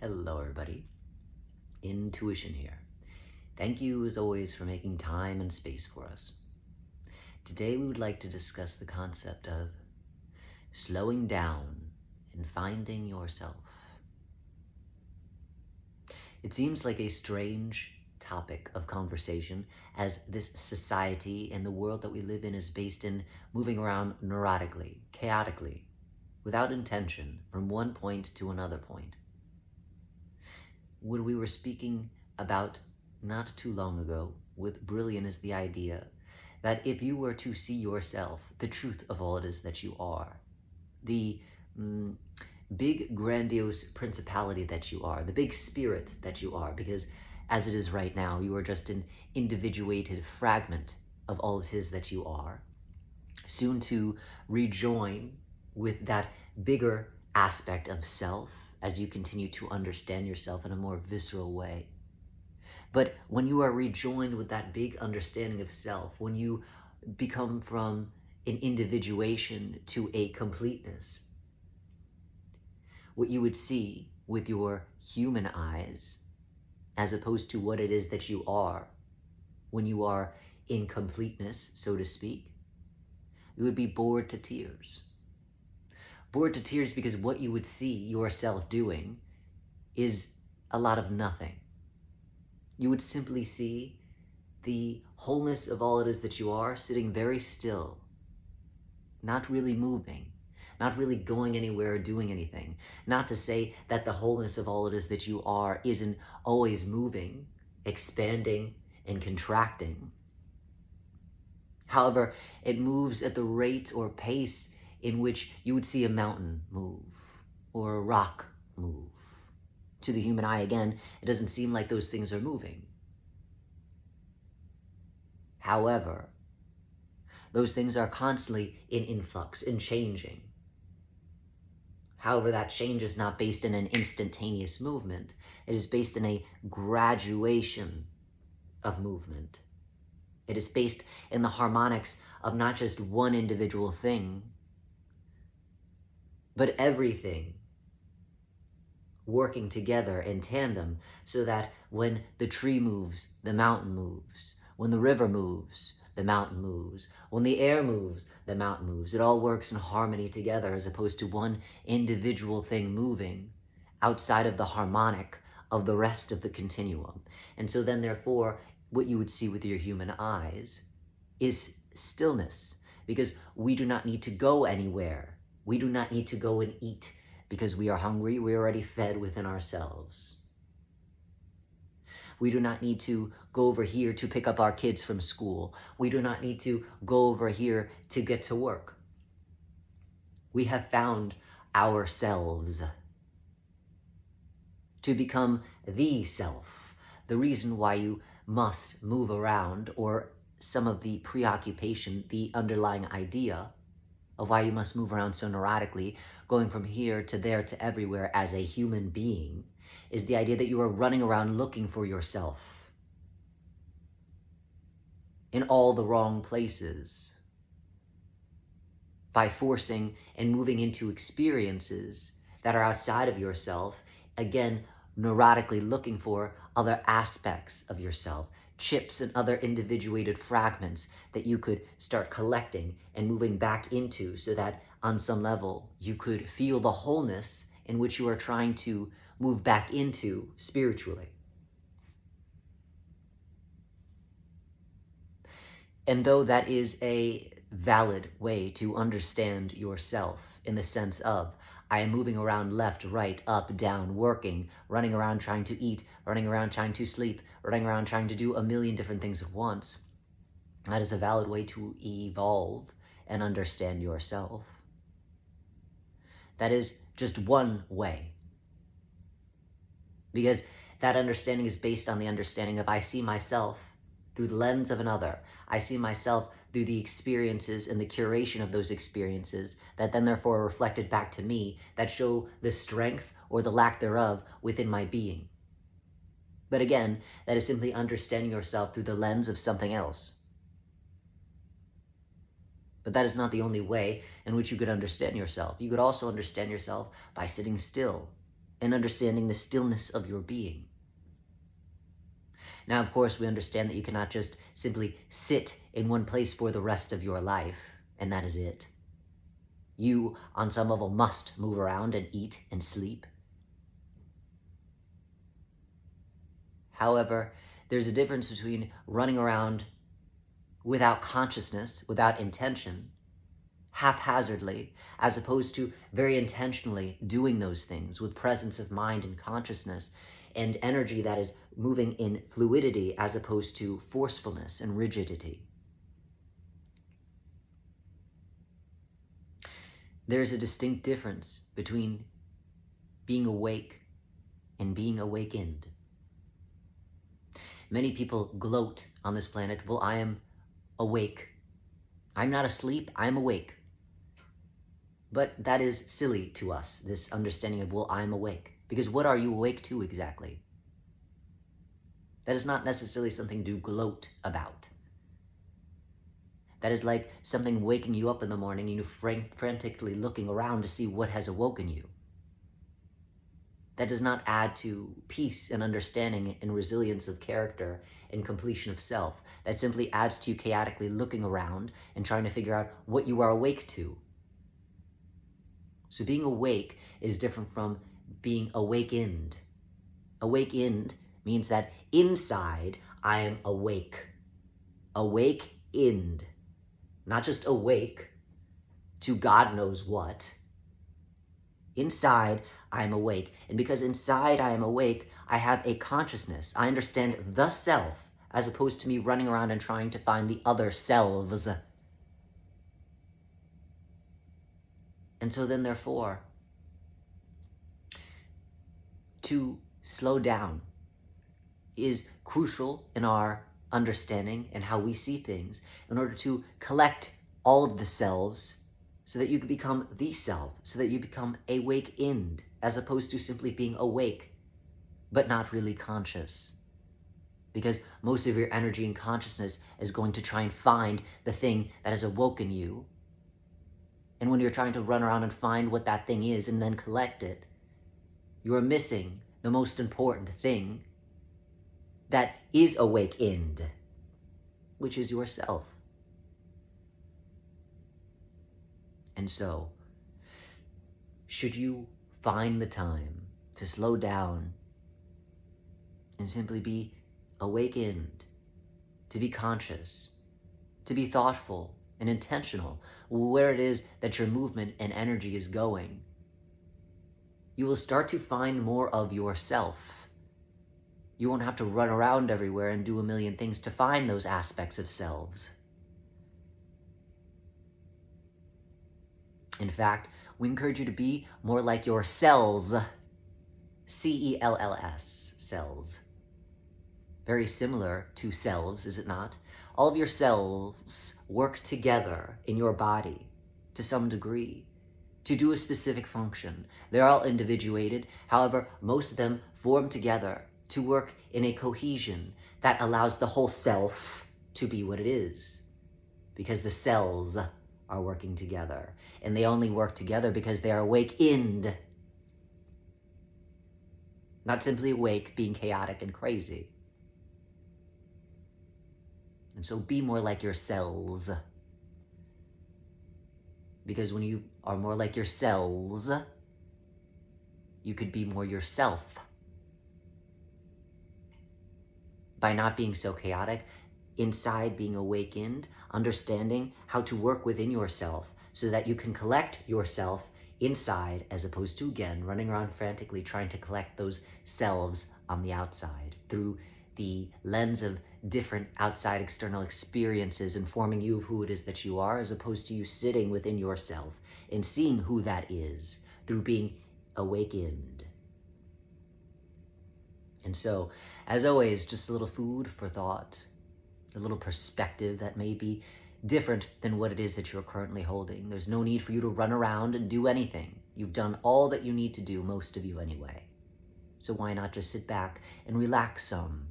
Hello, everybody. Intuition here. Thank you, as always, for making time and space for us. Today, we would like to discuss the concept of slowing down and finding yourself. It seems like a strange topic of conversation, as this society and the world that we live in is based in moving around neurotically, chaotically, without intention, from one point to another point. What we were speaking about not too long ago with Brilliant is the idea that if you were to see yourself, the truth of all it is that you are, the big grandiose principality that you are, the big spirit that you are, because as it is right now, you are just an individuated fragment of all it is that you are, soon to rejoin with that bigger aspect of self as you continue to understand yourself in a more visceral way. But when you are rejoined with that big understanding of self, when you become from an individuation to a completeness, what you would see with your human eyes, as opposed to what it is that you are when you are in completeness, so to speak, you would be bored to tears. Bored to tears because what you would see yourself doing is a lot of nothing. You would simply see the wholeness of all it is that you are sitting very still, not really moving, not really going anywhere or doing anything. Not to say that the wholeness of all it is that you are isn't always moving, expanding, and contracting. However, it moves at the rate or pace in which you would see a mountain move or a rock move. To the human eye, again, it doesn't seem like those things are moving. However, those things are constantly in influx, in changing. However, that change is not based in an instantaneous movement. It is based in a graduation of movement. It is based in the harmonics of not just one individual thing, but everything working together in tandem so that when the tree moves, the mountain moves. When the river moves, the mountain moves. When the air moves, the mountain moves. It all works in harmony together as opposed to one individual thing moving outside of the harmonic of the rest of the continuum. And so then therefore, what you would see with your human eyes is stillness, because we do not need to go anywhere. We do not need to go and eat because we are hungry. We're already fed within ourselves. We do not need to go over here to pick up our kids from school. We do not need to go over here to get to work. We have found ourselves to become the self. The reason why you must move around, or some of the preoccupation, the underlying idea of why you must move around so neurotically, going from here to there to everywhere as a human being, is the idea that you are running around looking for yourself in all the wrong places by forcing and moving into experiences that are outside of yourself, again, neurotically looking for other aspects of yourself, chips and other individuated fragments that you could start collecting and moving back into so that on some level you could feel the wholeness in which you are trying to move back into spiritually. And though that is a valid way to understand yourself in the sense of, I am moving around left, right, up, down, working, running around trying to eat, running around trying to sleep, running around trying to do a million different things at once. That is a valid way to evolve and understand yourself. That is just one way. Because that understanding is based on the understanding of I see myself through the lens of another. I see myself through the experiences and the curation of those experiences that then therefore are reflected back to me that show the strength or the lack thereof within my being. But again, that is simply understanding yourself through the lens of something else. But that is not the only way in which you could understand yourself. You could also understand yourself by sitting still and understanding the stillness of your being. Now, of course, we understand that you cannot just simply sit in one place for the rest of your life, and that is it. You, on some level, must move around and eat and sleep. However, there's a difference between running around without consciousness, without intention, haphazardly, as opposed to very intentionally doing those things with presence of mind and consciousness and energy that is moving in fluidity as opposed to forcefulness and rigidity. There's a distinct difference between being awake and being awakened. Many people gloat on this planet, well, I am awake. I'm not asleep, I'm awake. But that is silly to us, this understanding of, well, I'm awake. Because what are you awake to exactly? That is not necessarily something to gloat about. That is like something waking you up in the morning and you frantically looking around to see what has awoken you. That does not add to peace and understanding and resilience of character and completion of self. That simply adds to you chaotically looking around and trying to figure out what you are awake to. So being awake is different from being awakened. Awakened means that inside I am awake. Awakened. Not just awake to God knows what. Inside, I am awake. And because inside I am awake, I have a consciousness. I understand the self, as opposed to me running around and trying to find the other selves. And so then, therefore, to slow down is crucial in our understanding and how we see things in order to collect all of the selves so that you can become the self, so that you become awakened, as opposed to simply being awake, but not really conscious. Because most of your energy and consciousness is going to try and find the thing that has awoken you. And when you're trying to run around and find what that thing is and then collect it, you are missing the most important thing that is awakened, which is yourself. And so, should you find the time to slow down and simply be awakened, to be conscious, to be thoughtful and intentional where it is that your movement and energy is going, you will start to find more of yourself. You won't have to run around everywhere and do a million things to find those aspects of selves. In fact, we encourage you to be more like your cells. C-E-L-L-S, cells. Very similar to selves, is it not? All of your cells work together in your body to some degree to do a specific function. They're all individuated. However, most of them form together to work in a cohesion that allows the whole self to be what it is. Because the cells are working together. And they only work together because they are awakened. Not simply awake, being chaotic and crazy. And so be more like your cells. Because when you are more like your cells, you could be more yourself. By not being so chaotic, inside being awakened, understanding how to work within yourself so that you can collect yourself inside as opposed to, again, running around frantically trying to collect those selves on the outside through the lens of different outside external experiences informing you of who it is that you are, as opposed to you sitting within yourself and seeing who that is through being awakened. And so, as always, just a little food for thought, a little perspective that may be different than what it is that you're currently holding. There's no need for you to run around and do anything. You've done all that you need to do, most of you anyway. So why not just sit back and relax some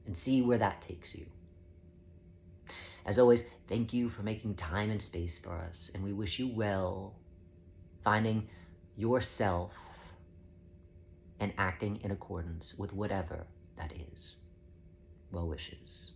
and see where that takes you. As always, thank you for making time and space for us, and we wish you well, finding yourself and acting in accordance with whatever that is. Well wishes.